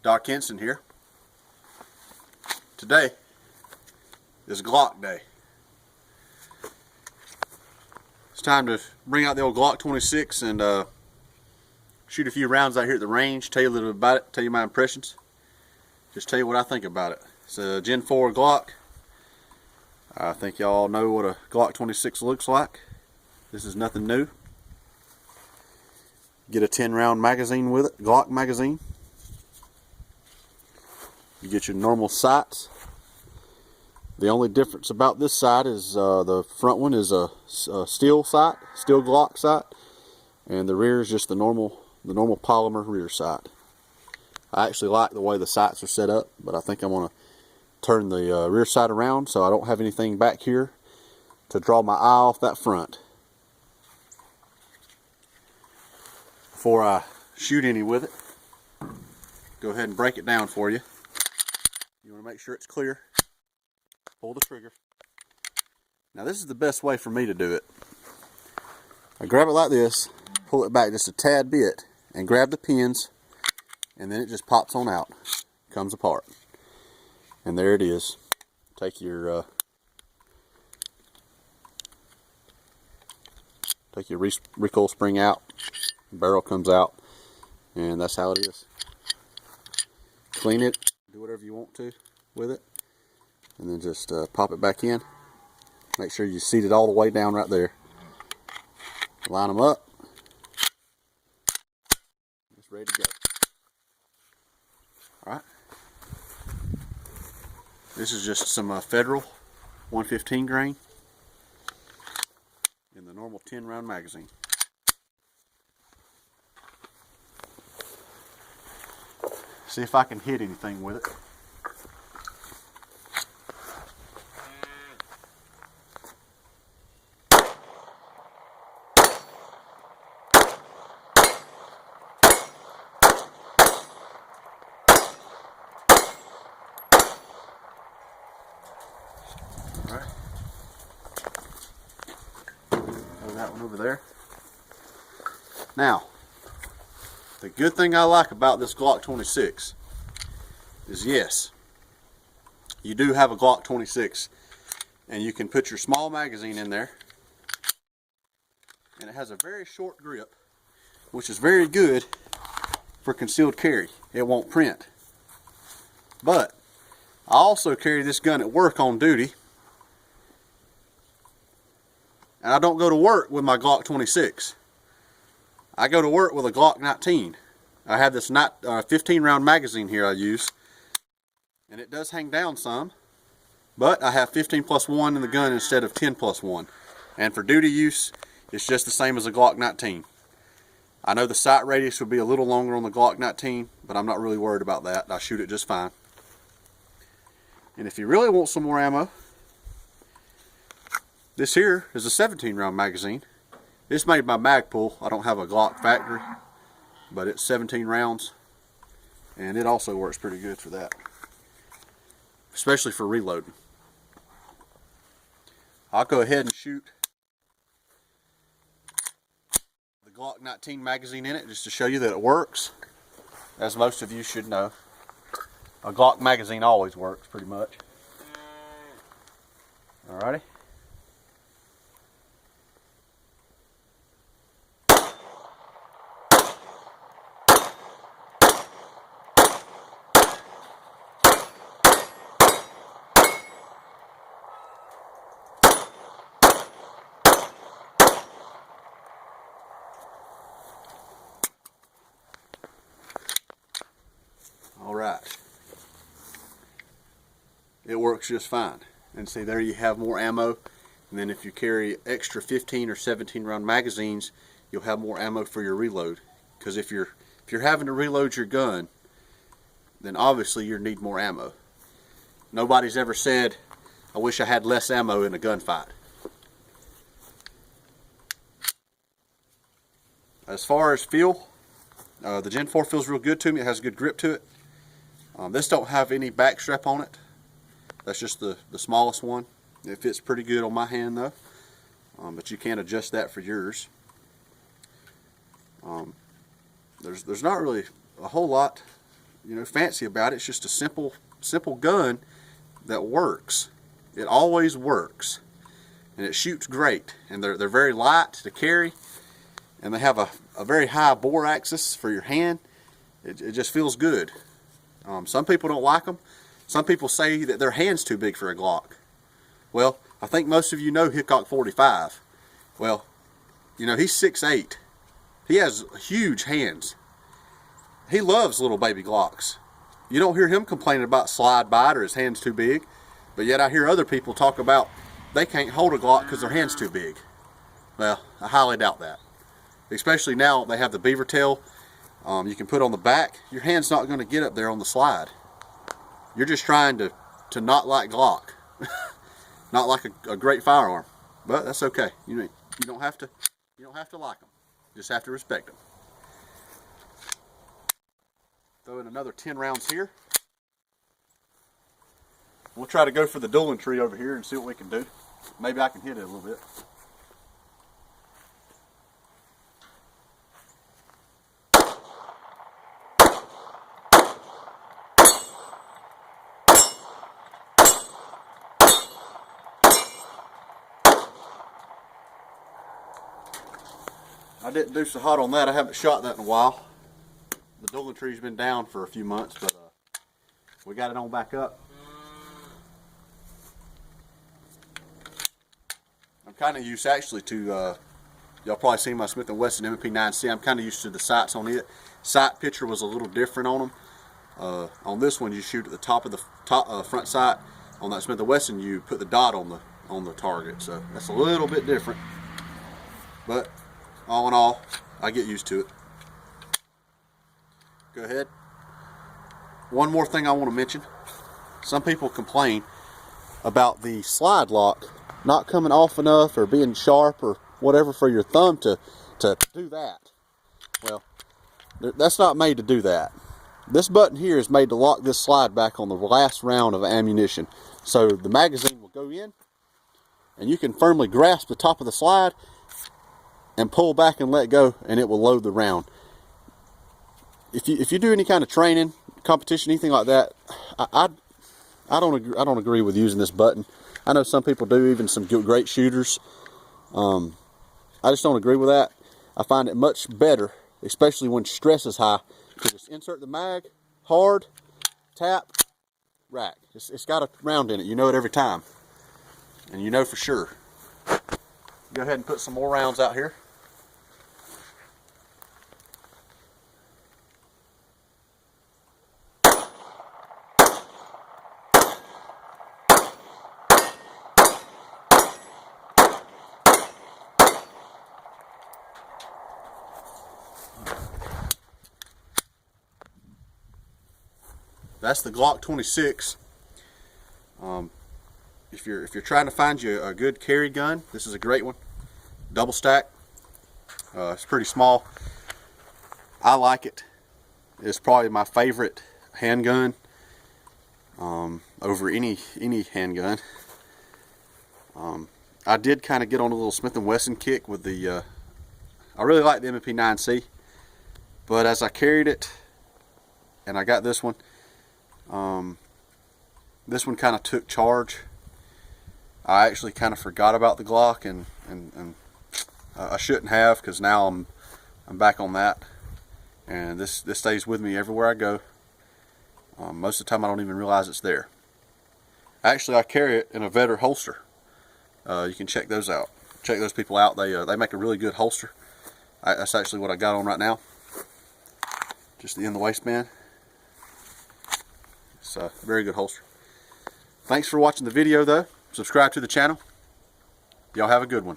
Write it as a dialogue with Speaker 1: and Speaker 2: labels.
Speaker 1: Doc Henson here. Today is Glock Day. It's time to bring out the old Glock 26 and shoot a few rounds out here at the range, tell you a little bit about it, tell you my impressions, just tell you what I think about it. It's a Gen 4 Glock. I think y'all know what a Glock 26 looks like. This is nothing new. Get a 10 round magazine with it, Glock magazine. You get your normal sights. The only difference about this sight is the front one is a steel sight, steel Glock sight, and the rear is just the normal polymer rear sight. I actually like the way the sights are set up, but I think I'm going to turn the rear sight around so I don't have anything back here to draw my eye off that front. Before I shoot any with it, go ahead and break it down for you. You want to make sure it's clear. Pull the trigger. Now this is the best way for me to do it. I grab it like this, pull it back just a tad bit, and grab the pins, and then it just pops on out, comes apart. And there it is. Take your recoil spring out, barrel comes out, and that's how it is. Clean it, do whatever you want to with it, and then just pop it back in. Make sure you seat it all the way down right there. Line them up. It's ready to go. Alright. This is just some Federal 115 grain in the normal 10 round magazine. See if I can hit anything with it. Alright. Throw that one over there. Now, the good thing I like about this Glock 26 is, yes, you do have a Glock 26 and you can put your small magazine in there, and it has a very short grip, which is very good for concealed carry. It won't print. But I also carry this gun at work on duty, and I don't go to work with my Glock 26. I go to work with a Glock 19. I have this 15 round magazine here I use, and it does hang down some, but I have 15+1 in the gun instead of 10+1, and for duty use it's just the same as a Glock 19. I know the sight radius would be a little longer on the Glock 19, but I'm not really worried about that. I shoot it just fine. And if you really want some more ammo, this here is a 17 round magazine. It's made by Magpul. I don't have a Glock factory, but it's 17 rounds, and it also works pretty good for that, especially for reloading. I'll go ahead and shoot the Glock 19 magazine in it just to show you that it works. As most of you should know, a Glock magazine always works pretty much. Alrighty. Alright, it works just fine. And see, there you have more ammo, and then if you carry extra 15 or 17 round magazines, you'll have more ammo for your reload. Because if you're having to reload your gun, then obviously you need more ammo. Nobody's ever said, I wish I had less ammo in a gunfight. As far as feel, the Gen 4 feels real good to me. It has a good grip to it. This don't have any back strap on it. That's just the smallest one. It fits pretty good on my hand though, but you can adjust that for yours. There's not really a whole lot fancy about it. It's just a simple gun that works. It always works, and it shoots great. And they're very light to carry, and they have a very high bore axis for your hand. It just feels good. Some people don't like them. Some people say that their hand's too big for a Glock. Well, I think most of you know Hickok 45. Well, he's 6'8". He has huge hands. He loves little baby Glocks. You don't hear him complaining about slide bite or his hand's too big, but yet I hear other people talk about they can't hold a Glock because their hand's too big. Well, I highly doubt that. Especially now they have the beaver tail you can put on the back. Your hand's not going to get up there on the slide. You're just trying to not like Glock. Not like a great firearm. But that's okay. You don't have to like them. You just have to respect them. Throw in another 10 rounds here. We'll try to go for the dueling tree over here and see what we can do. Maybe I can hit it a little bit. I didn't do so hot on that. I haven't shot that in a while. The dueling tree's been down for a few months, but we got it on back up. I'm kind of used actually to, y'all probably seen my Smith & Wesson M&P 9C. I'm kind of used to the sights on it. Sight picture was a little different on them. On this one, you shoot at the top of the front sight. On that Smith & Wesson, you put the dot on the target. So that's a little bit different. But all in all, I get used to it. Go ahead. One more thing I want to mention. Some people complain about the slide lock not coming off enough or being sharp or whatever for your thumb to do that. Well, that's not made to do that. This button here is made to lock this slide back on the last round of ammunition. So the magazine will go in and you can firmly grasp the top of the slide and pull back and let go, and it will load the round. If you do any kind of training, competition, anything like that, I don't agree with using this button. I know some people do, even some great shooters. I just don't agree with that. I find it much better, especially when stress is high, to just insert the mag, hard, tap, rack. It's got a round in it. You know it every time, and you know for sure. Go ahead and put some more rounds out here. That's the Glock 26. If you're trying to find you a good carry gun, this is a great one. Double stack. It's pretty small. I like it. It's probably my favorite handgun over any handgun. I did kind of get on a little Smith & Wesson kick with the. I really like the M&P 9C, but as I carried it, and I got this one. This one kind of took charge. I actually kind of forgot about the Glock, and I shouldn't have, because now I'm back on that, and this stays with me everywhere I go. Most of the time I don't even realize it's there. Actually, I carry it in a Vetter holster. You can check those out. Check those people out. They make a really good holster. That's actually what I got on right now. Just the in the waistband. It's a very good holster. Thanks for watching the video though. Subscribe to the channel. Y'all have a good one.